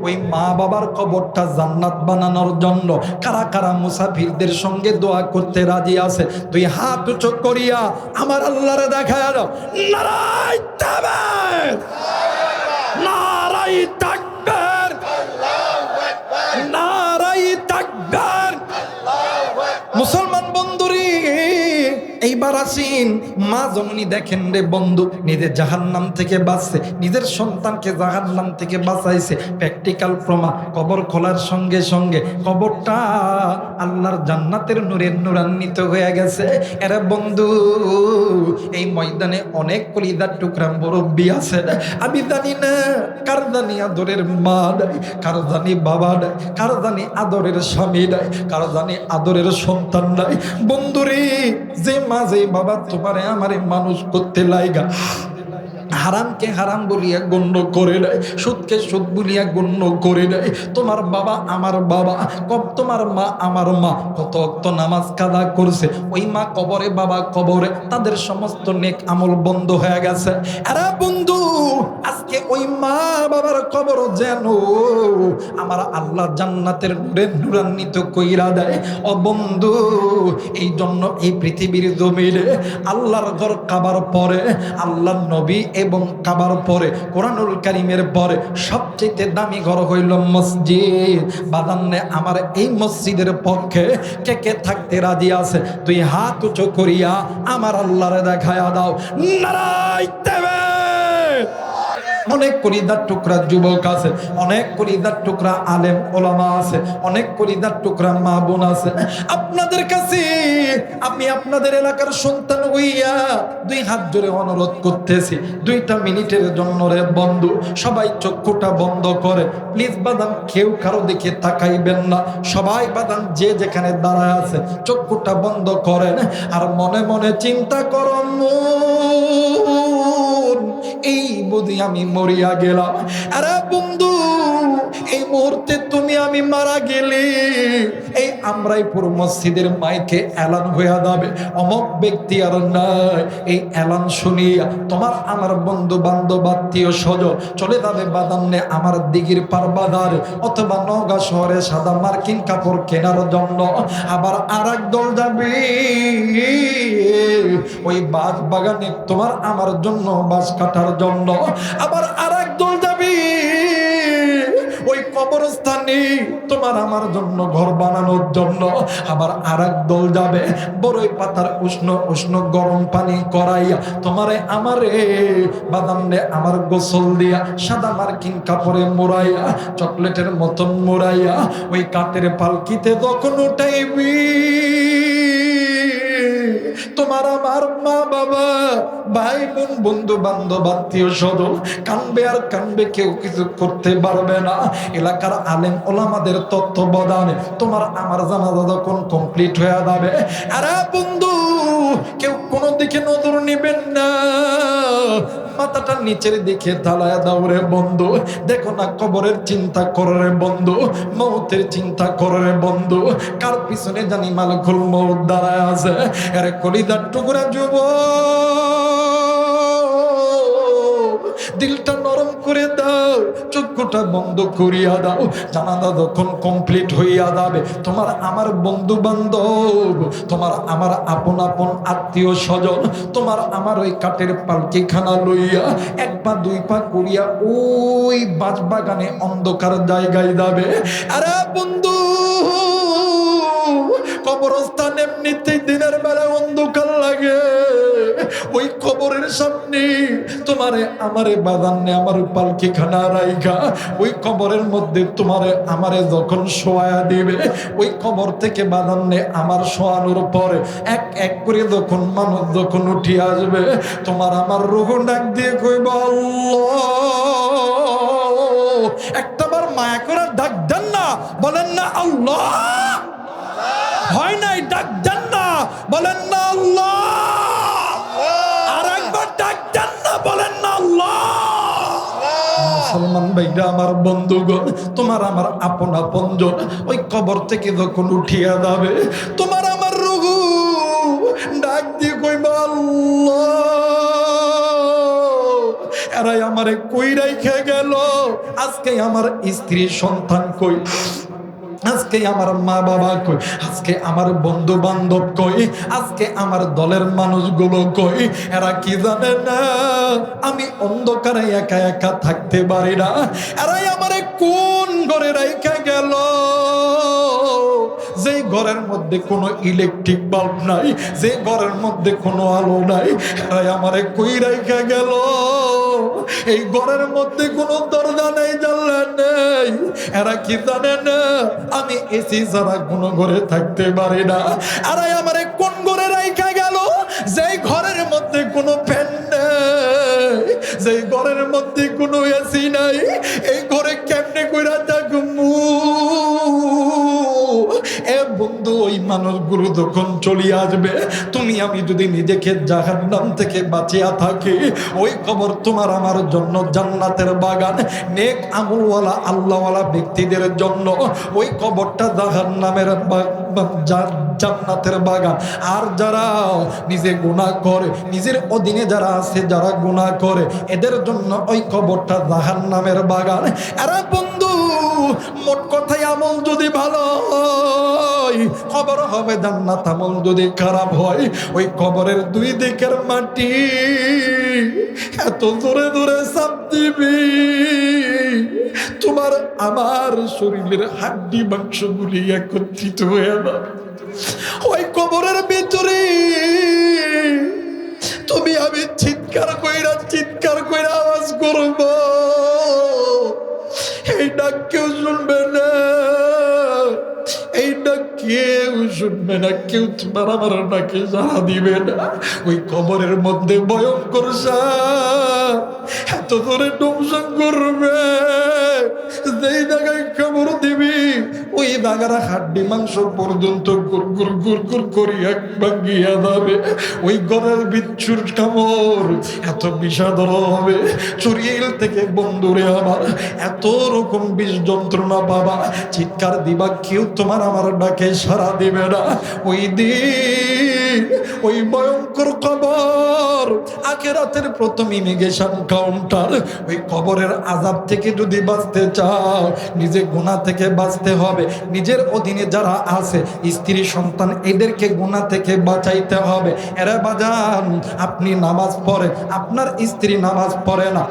ওই মা বাবার কবরটা জান্নাত বানানোর জন্য কারা কারা মুসাফিরদের সঙ্গে দোয়া করতে রাজি আছে? তুই হাত উঁচু করিয়া আমার আল্লাহরে দেখায় দাও। নারায় তাকবীর, নারায় তাকবীর, নারায় তাকবীর। মুসলমান বন্ধুরে এইবার আসিন, মা জননী দেখেন রে বন্ধু নিজের জাহান্নাম থেকে বাঁচছে, নিজের সন্তানকে জাহান্নাম থেকে বাঁচাইছে। প্র্যাকটিক্যাল প্রমাণ, কবর খোলার সঙ্গে সঙ্গে কবরটা আল্লাহর জান্নাতের নূরের নূরান্বিত হয়ে গেছে। এরা বন্ধু এই ময়দানে অনেক কলিজার টুকরা মুরব্বী আছে, আমি জানি না কার জানি আদরের মা নাই, কার জানি বাবা নাই, কার জানি আদরের স্বামী নাই, কার জানি আদরের সন্তান নাই। বন্ধুরে যে মা যে বাবা তোমারে আমারে মানুষ করতে লাইগা হারামকে হারাম বলিয়া গণ্য করে নেয়, সুদকে সুদ বলিয়া গণ্য করে নেয়, তোমার বাবা আমার বাবা, তোমার মা আমার মা কত ওয়াক্ত নামাজ কাজা করছে, ওই মা কবরে বাবা কবরে, তাদের সমস্ত নেক আমল বন্ধ হয়ে গেছে। আরে বন্ধু আজকে ওই মা বাবার কবর যেন আমার আল্লাহ জান্নাতের নূরে নূরান্বিত কইরা দেয়। ও বন্ধু এই জন্য এই পৃথিবীর জমিনে আল্লাহর ঘর কাবার পরে, আল্লাহর নবী এবং কাবার পরে, কোরআনুল কারীমের পরে সবচেয়ে দামি ঘর হইল মসজিদ। বাদান্নে আমার এই মসজিদের পক্ষে কে কে থাকতে রাজি আছে? তুই হাত উঁচু করিয়া আমার আল্লাহরে দেখায়া দাও। নারায়ে তাকবীর। অনেক কলিজার টুকরা যুবক আছে, অনেক কলিজার টুকরা আলেম ওলামা আছে, অনেক কলিজার টুকরা মা বোন আছে। আপনাদের কাছে আমি আপনাদের এলাকার সন্তান হইয়া দুই হাত জোরে অনুরোধ করতেছি, 2টা মিনিটের জন্য রে বন্ধু সবাই চক্ষুটা বন্ধ করে প্লিজ। বাদাম কেউ কারো দিকে তাকাইবেন না, সবাই বাদাম যে যেখানে দাঁড়ায় আছে চক্ষুটা বন্ধ করেন আর মনে মনে চিন্তা করো, এই বুঝি আমি মরিয়া গেলাম। আরে বন্ধু এই মুহূর্তে তুমি আমি মারা গেলে এই আমরাইপুর মসজিদের মাইকে এলান হইয়া যাবে, অমক ব্যক্তি আর নাই। এই এলান শুনিয়া তোমার আমার বন্ধু বান্ধব আত্মীয় স্বজন চলে যাবে বাদান্নে আমার দিঘির পার বাজার অথবা নওগাঁ শহরে সাদা মার্কিন কাপড় কেনার জন্য। আবার আর এক দল যাবে ওই বাগ বাগানে তোমার আমার জন্য বাঁশ কাটার জন্য। আবার আর এক দল যাবি ওই কবরস্থানে তোমার আমার জন্য ঘর বানানোর জন্য, আবার আরেক দল যাবে বড়ই পাতার উষ্ণ উষ্ণ গরম পানি করাইয়া তোমারে আমারে বাদামনে আমার গোসল দিয়া সাদা মার্কিন কাপড়ে মোড়াইয়া চকলেটের মতন মোড়াইয়া ওই কাঠের পালকিতে যখন উঠাইবি তোমার আমার মা বাবা ভাই বোন বন্ধু বান্ধব আত্মীয় স্বজন কানবে আর কানবে, কেউ কিছু করতে পারবে না। এলাকার আলেম ওলামাদের তত্ত্বাবধানে তোমার আমার জানাজা যখন কমপ্লিট হয়ে যাবে, আরে বন্ধু কেউ কোনো দিকে নজর নেবেন না, মাথাটা নিচের দিকে তালায় দাও রে বন্ধু। দেখো না কবরের চিন্তা করো রে বন্ধু, মৌতের চিন্তা করো রে বন্ধু। কার পিছনে জানি মালকুল মৌত দাঁড়ায় আছে। আরে কলিদার টুকরা যুবক, দিলটা নরম করে দাও, চক্ষুটা বন্ধ করিয়া দাও। জানাজা যখন কমপ্লিট হইয়া যাবে তোমার আমার বন্ধু বান্ধব, তোমার আমার আপন আপন আত্মীয় স্বজন তোমার আমার ওই কাঠের পালকি খানা লইয়া এক পা দুই পা করিয়া ওই বাঁশবাগানে অন্ধকার জায়গায় যাবে। আরে বন্ধু কবরস্থান এমনিতেই দিনের বেলা অন্ধকার লাগে, ওই কবরের সামনে তোমারে আমারে বাদান্নে আমার পালকি খানা রাইখা ওই কবরের মধ্যে তোমারে আমারে যখন শোয়া দিবে, ওই কবর থেকে বাদান্নে আমার শোয়ানোর পরে এক এক করে যখন মানুষ যখন উঠে আসবে তোমার আমার রূহ ডাক দিয়ে কইবা আল্লাহ। একটাবার মায়া করে ডাক দেন না, বলেন না আল্লাহ। হয় নাই ডাক দেন না, বলেন না আল্লাহ। আর একবার ডাক দেন না, বলেন না আল্লাহ। মুসলমান ভাইরা আমার বন্ধুগণ, তোমার আমার আপন আপনজন ওই কবর থেকে যখন উঠিয়া যাবে তোমার আমার রূহ ডাক দিয়ে কইবা আল্লাহ। এরাই আমারে কই রাইখা গেল, আজকে আমার স্ত্রী সন্তান কই, আজকে আমার মা বাবা কই, আজকে আমার বন্ধু বান্ধব কই, আজকে আমার দলের মানুষগুলো কই। এরা কি জানে না আমি অন্ধকারে একা একা থাকতে পারি না। এরাই আমারে কোন ঘরে রাইখা গেল, যে ঘরের মধ্যে কোনো ইলেকট্রিক বাল্ব নাই, যে ঘরের মধ্যে কোনো আলো নাই। এরাই আমারে কই রাইখা গেল, এই ঘরের মধ্যে কোনো দরজা নেই, জানলা নেই। এরা কি জানে না আমি এসি ছাড়া কোনো ঘরে থাকতে পারি না। আর আমারে কোন ঘরে রাইখা গেল, যেই ঘরের মধ্যে কোনো ফ্যান নেই, যেই ঘরের মধ্যে কোনো এসি নাই। এই ঘরে কেমনে কইরা থাকমু? এ বন্ধু ওই মানুষগুলো যখন চলে আসবে, তুমি আমি যদি নিজেকে জাহান্নাম থেকে বাঁচিয়া থাকি, ওই কবর তোমার আমার জন্য জান্নাতের বাগান। নেক আমলওয়ালা আল্লাহওয়ালা ব্যক্তিদের জন্য ওই কবরটা জাহান্নামের জান্নাতের বাগান। আর যারা নিজে গুনাহ করে, নিজের অধীনে যারা আছে যারা গুনাহ করে, এদের জন্য ওই কবরটা জাহান্নামের বাগান। আরে বন্ধু মোট কথাই আমল যদি ভালো হয় কবর হবে জান্নাত, আমল যদি খারাপ হয় ওই কবরের দুই দিকের মাটি এত দূরে দূরে চাপ দিবি তোমার আমার শরীরের হাড্ডি মাংসগুলি একত্রিত হয়ে যাবে। ওই কবরের ভিতরে তুমি আমি চিৎকার কইরা আওয়াজ করব, এই ডাক কেউ শুনবে না, এই ডাক কেউ শুনবে না, কেউ তোমার আমার ডাকে সাড়া দিবে না। ওই কবরের মধ্যে ভয়ঙ্কর সাপ এত করে দংশন করবে, যেই জায়গায় কবর দিবি ওই জায়গার হাড্ডি মাংস পর্যন্ত গুড় গুড় করিয়া ভাঙিয়া যাবে। ওই গরের বিচ্ছুর কামড় এত বিষাদর হবে, চুরিয়েল থেকে বন্ধুরে আমার এত রকম বিষ যন্ত্রণা বাবা, চিৎকার দিবা কেউ তোমার আমার ডাকে সাড়া দিবে না। ওই দিন ওই ভয়ঙ্কর কবর আখিরাতের প্রথম ইমিগ্রেশন কাউন্টার। ওই কবরের আযাব থেকে যদি বাঁচতে চাও, নিজে গুনাহ থেকে বাঁচতে হবে। নিজের অধীনে যারা আছে স্ত্রী সন্তান এদেরকে গুনাহ থেকে বাঁচাইতে হবে। এরা বাজান আপনি নামাজ পড়ে, আপনার স্ত্রী নামাজ পড়ে না,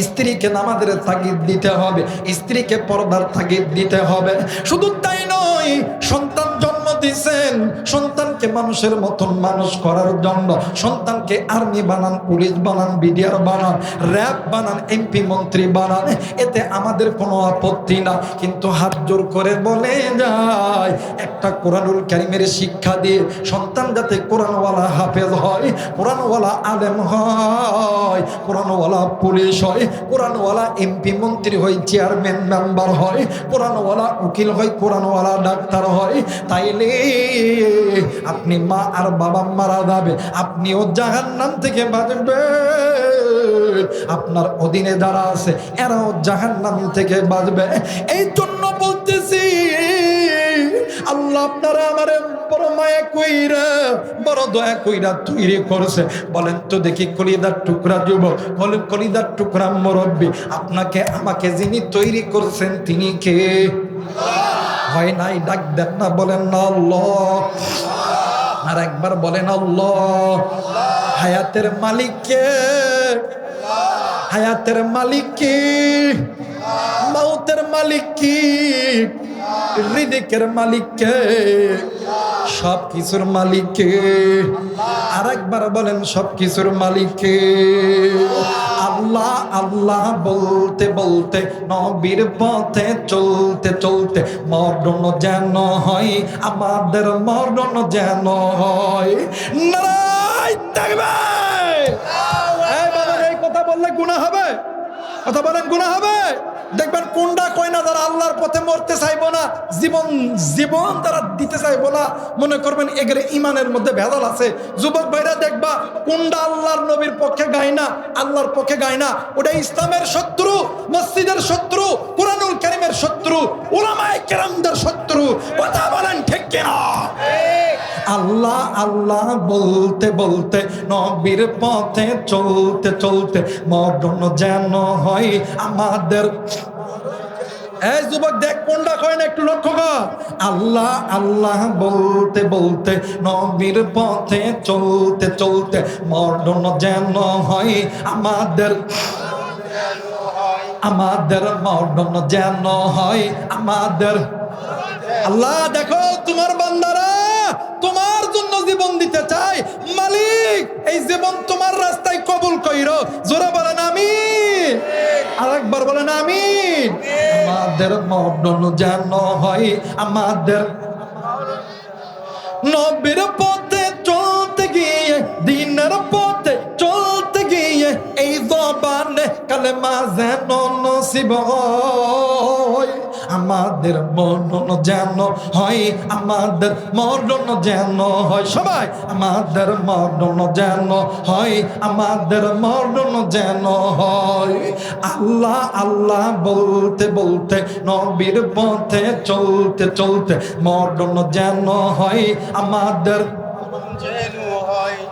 স্ত্রীকে নামাজের তাগিদ দিতে হবে, স্ত্রীকে পর্দার তাগিদ দিতে হবে। শুধু তাই নয়, সন্তান জন্ম দিয়েছেন, সন্তানকে মানুষের মতন মানুষ করার জন্য সন্তানকে আর্মি বানান, পুলিশ বানান, বিডিআর বানান, র্যাব বানান, এমপি মন্ত্রী বানান, এতে আমাদের কোনো আপত্তি না। কিন্তু হাত জোর করে বলে যায়, একটা কোরআনুল কারীমের শিক্ষা দিয়ে সন্তান যাতে কোরআনওয়ালা হাফেজ হয়, কোরআনওয়ালা আলেম হয়, কোরআনওয়ালা পুলিশ হয়, কোরআনওয়ালা এমপি মন্ত্রী হয়, চেয়ারম্যান মেম্বার হয়, কোরআনওয়ালা উকিল হয়, কোরআনওয়ালা ডাক্তার হয়, তাইলে আপনি মা আর বাবা মারা যাবে, আপনিও জাহান্নাম থেকে বাঁচবেন, আপনার অধীনে যারা আছে এরাও জাহান্নাম থেকে বাঁচবে। এই জন্য বলতেছি, আল্লাহ আপনারা আমার বড় মায়া কইরা, বড় দয়া কইরা তৈরি করছে। বলেন তো দেখি, কলিদার টুকরা যুবক, বলেন কলিদার টুকরা মুরব্বী, আপনাকে আমাকে যিনি তৈরি করছেন তিনি কে? হয় নাই? ডাক দেন না, বলেন না আল্লাহ। আর একবার বলেন আল্লাহ। হায়াতের মালিক কে? হায়াতের মালিক কি? মৌতের মালিক কি? রিজিকের মালিক কে? সব কিছুর মালিক কে? আর একবার বলেন, সব কিছুর মালিক কে? আল্লাহ আল্লাহ বলতে বলতে, নবীর পথে চলতে চলতে মরণ যেন হয়, আমাদের মরণ যেন হয়। নারায় তাকবীর! এই বাবা, এই কথা বললে গুনাহ হবে? কথা বলেন, গুনাহ হবে? দেখবেন কোনটা কয় না, যারা আল্লাহর পথে মরতে চাইবো না, জীবন তারা দিতে চাইবো না, মনে করবেন এগুলো ইমানের মধ্যে ভেজাল আছে। যুবক ভাইরা দেখবা, কোনটা আল্লাহর নবীর পক্ষে গায় না, আল্লাহর পক্ষে গায় না, ওটা ইসলামের শত্রু, মসজিদের শত্রু, কুরআনুল কারীমের শত্রু, উলামায়ে কেরামদের শত্রু। কথা বলেন ঠিক কিনা? আল্লাহ আল্লাহ বলতে বলতে, নবীর পথে চলতে চলতে মরণ যেন হয় আমাদের। এই যুবক দেখ, কোনটা কয় না একটু লক্ষ্য কর। আল্লাহ আল্লাহ বলতে বলতে, নবীর পথে চলতে চলতে মরণ যেন হয় আমাদের, আমাদের মরণ যেন হয় আমাদের। আল্লাহ দেখো, তোমার বান্দারা তোমার জন্য জীবন দিতে চায়, মালিক এই জীবন তোমার রাস্তায় কবুল কইরো। জোরে বলেন আমিন। আরেকবার বলেন আমিন। আমাদের মরণ যেন হয় আমাদের, নবীর পথে চলতে গিয়ে, দিনের পথে চলতে গিয়ে, এই জবানে কালেমা যেন নসিব হয়। আমাদের মরণ যেন হয়, আমাদের মরণ যেন হয়। সবাই, আমাদের মরণ যেন হয়, আমাদের মরণ যেন হয়। আল্লাহ আল্লাহ বলতে বলতে, নবীর পথে চলতে চলতে মরণ যেন হয় আমাদের,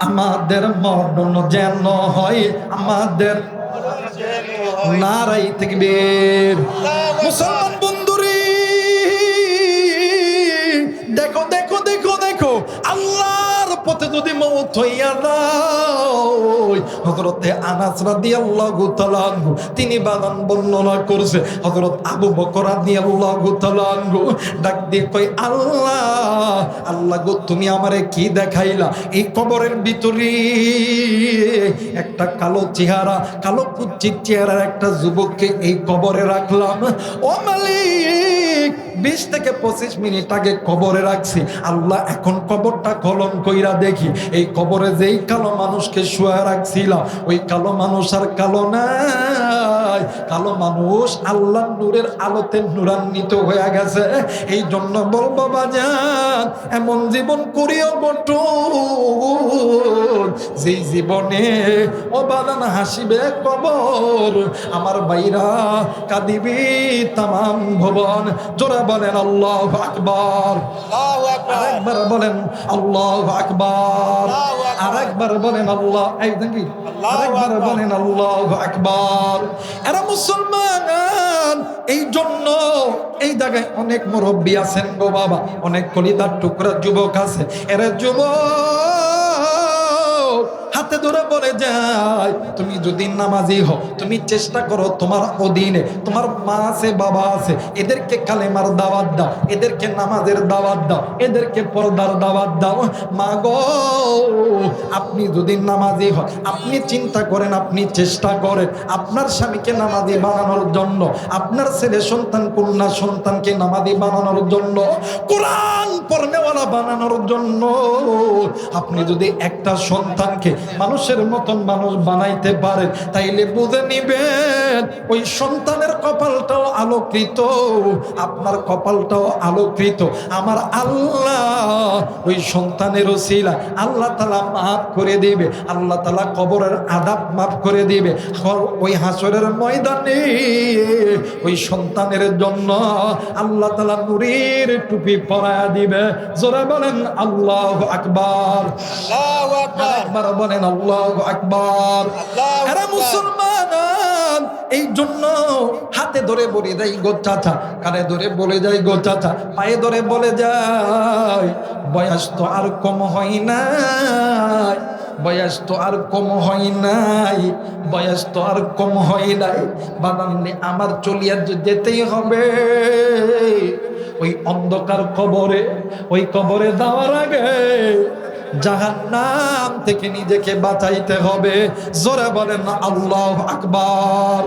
আমাদের মরণ যেন হয় আমাদের। নারায়ে তাকবীর! মুসলমান বন্ধুরে, দেখো দেখো দেখো দেখো, আল্লাহর পথে যদি মওত হইয়া যায়, হযরতে আনাস রাদিয়াল্লাহু তাআলা আনহু তিনি বাগান বর্ণনা করছে, হযরত আবু বকর রাদিয়াল্লাহু তাআলা আনহু ডাক দিয়ে কই, আল্লাহ আল্লাহ গো, তুমি আমারে কি দেখাইলা? এই কবরের ভিতরে একটা কালো চেহারা, কালো কুচ্ছিত চেহারার একটা যুবককে এই কবরে রাখলাম। ও মালিক, 20 থেকে 25 মিনিট আগে কবরে রাখছি। আল্লাহ এখন কবরটা খনন কইরা দেখি, এই কবরে যেই কালো মানুষকে শুয়ে রাখছিলাম, ওই কালো মানুষ আর কালো নাই। কালো মানুষ আল্লাহর নূরের আলোতে নূরান্বিত হয়ে গেছে। এই জন্য বলবো বাজান, এমন জীবন করিও গঠন, যেই জীবনে অবাদান হাসিবে কবর, আমার বাইরা কাঁদিবি তামাম ভুবন। জোরে বলেন আল্লাহু আকবার। আরেকবার বলেন আল্লাহু আকবার। আরেকবার বলেন আল্লাহ, এই দেখি, আরেকবার বলেন আল্লাহু আকবার। এরা মুসলমান, এই জন্য এই জায়গায় অনেক মুরব্বী আছেন গো বাবা, অনেক কলিদার টুকরা যুবক আছে। এরা যুবক হাতে ধরে বলে যায়, তুমি যদি নামাজি হও, তুমি চেষ্টা করো তোমার অধীনে তোমার মা আছে, বাবা আছে, এদেরকে কালেমার দাওয়াত দাও, এদেরকে নামাজের দাওয়াত দাও, এদেরকে পর্দার দাওয়াত দাও। মা গো, আপনি যদি নামাজি হন, আপনি চিন্তা করেন, আপনি চেষ্টা করেন আপনার স্বামীকে নামাজি বানানোর জন্য, আপনার ছেলে সন্তান কন্যা সন্তানকে নামাজি বানানোর জন্য, কোরআন পড়নেওয়ালা বানানোর জন্য। আপনি যদি একটা সন্তানকে মানুষের মতন মানুষ বানাইতে পারেন, তাইলে বুঝে নিবেন ওই সন্তানের কপালটাও আলোকিত, আপনার কপালটাও আলোকিত। আমার আল্লাহ ওই সন্তানের ওসিলা আল্লাহ তাআলা মাফ করে দিবে, আল্লাহ তাআলা কবরের আযাব মাফ করে দিবে। ওই হাসরের ময়দানে ওই সন্তানের জন্য আল্লাহ তাআলা নূরের টুপি পরায়া দিবে। জোরে বলেন আল্লাহু আকবার। আল্লাহু আকবার। একবার বলেন আল্লাহু আকবার। আল্লাহু আরে আকবার। মুসলমান, এই জন্য হাতে ধরে বলে যাই গো চাচা, কানে ধরে বলে যাই গো চাচা, পায়ে ধরে বলে যাই, বয়স তো আর কম হয় নাই, বয়স তো আর কম হয় নাই, বয়স তো আর কম হয় নাই। বানাননি আমার চলিয়া যেতেই হবে ওই অন্ধকার কবরে। ওই কবরে যাওয়ার আগে জাহান্নাম থেকে নিজেকে বাঁচাইতে হবে। জোরে বলেন আল্লাহু আকবার।